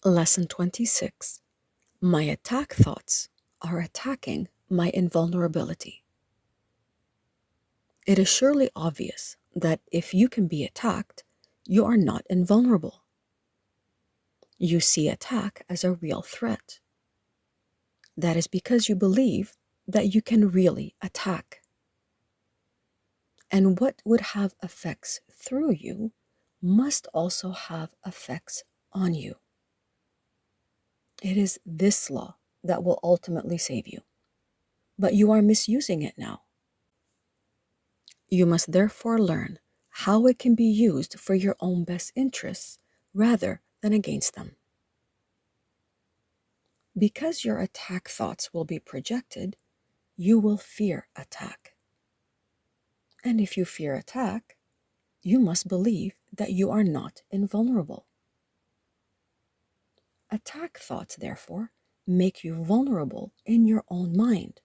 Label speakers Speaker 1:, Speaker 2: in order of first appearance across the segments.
Speaker 1: Lesson 26. My attack thoughts are attacking my invulnerability. It is surely obvious that if you can be attacked, you are not invulnerable. You see attack as a real threat. That is because you believe that you can really attack. And what would have effects through you must also have effects on you. It is this law that will ultimately save you, but you are misusing it now. You must therefore learn how it can be used for your own best interests rather than against them. Because your attack thoughts will be projected, you will fear attack. And if you fear attack, you must believe that you are not invulnerable. Attack thoughts, therefore, make you vulnerable in your own mind,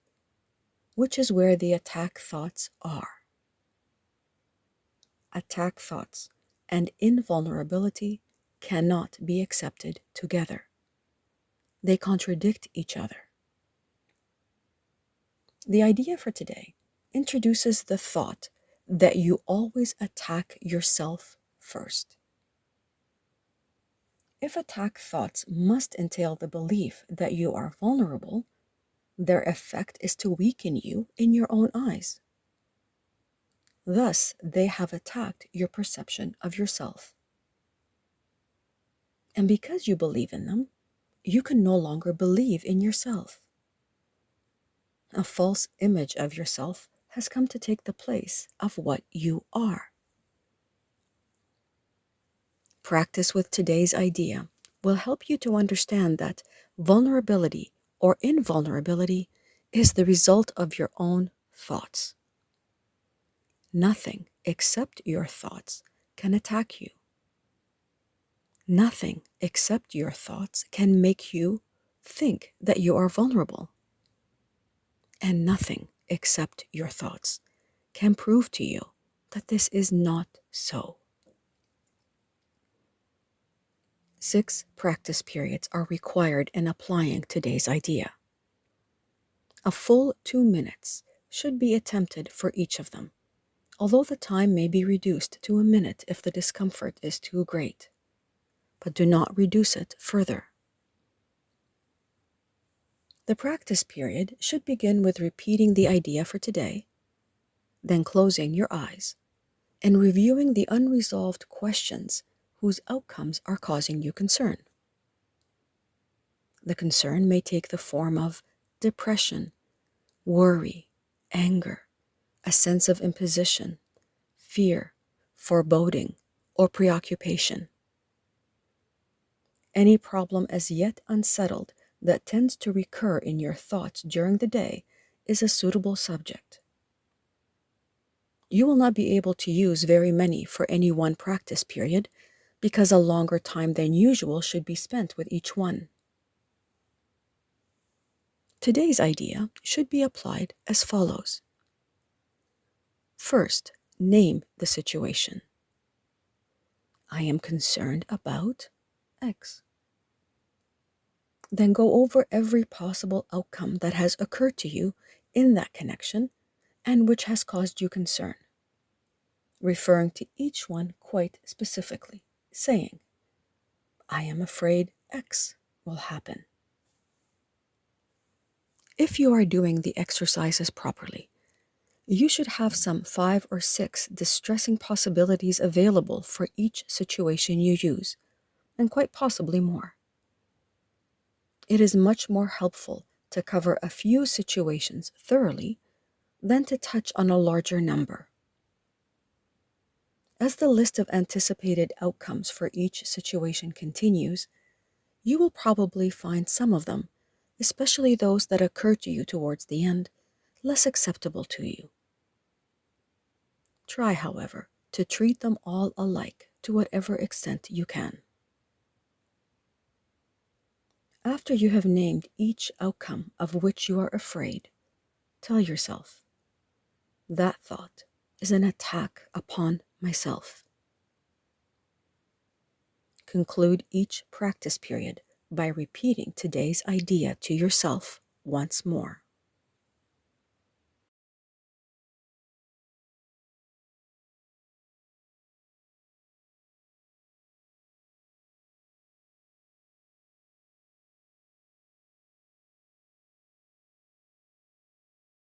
Speaker 1: which is where the attack thoughts are. Attack thoughts and invulnerability cannot be accepted together. They contradict each other. The idea for today introduces the thought that you always attack yourself first. If attack thoughts must entail the belief that you are vulnerable, their effect is to weaken you in your own eyes. Thus, they have attacked your perception of yourself. And because you believe in them, you can no longer believe in yourself. A false image of yourself has come to take the place of what you are. Practice with today's idea will help you to understand that vulnerability or invulnerability is the result of your own thoughts. Nothing except your thoughts can attack you. Nothing except your thoughts can make you think that you are vulnerable. And nothing except your thoughts can prove to you that this is not so. 6 practice periods are required in applying today's idea. A full 2 minutes should be attempted for each of them, although the time may be reduced to a minute if the discomfort is too great. But do not reduce it further. The practice period should begin with repeating the idea for today, then closing your eyes and reviewing the unresolved questions whose outcomes are causing you concern. The concern may take the form of depression, worry, anger, a sense of imposition, fear, foreboding, or preoccupation. Any problem as yet unsettled that tends to recur in your thoughts during the day is a suitable subject. You will not be able to use very many for any one practice period because a longer time than usual should be spent with each one. Today's idea should be applied as follows. First, name the situation. I am concerned about X. Then go over every possible outcome that has occurred to you in that connection and which has caused you concern, referring to each one quite specifically, saying, I am afraid X will happen. If you are doing the exercises properly, you should have some 5 or 6 distressing possibilities available for each situation you use, and quite possibly more. It is much more helpful to cover a few situations thoroughly than to touch on a larger number. As the list of anticipated outcomes for each situation continues, you will probably find some of them, especially those that occur to you towards the end, less acceptable to you. Try, however, to treat them all alike to whatever extent you can. After you have named each outcome of which you are afraid, tell yourself, that thought is an attack upon myself. Conclude each practice period by repeating today's idea to yourself once more.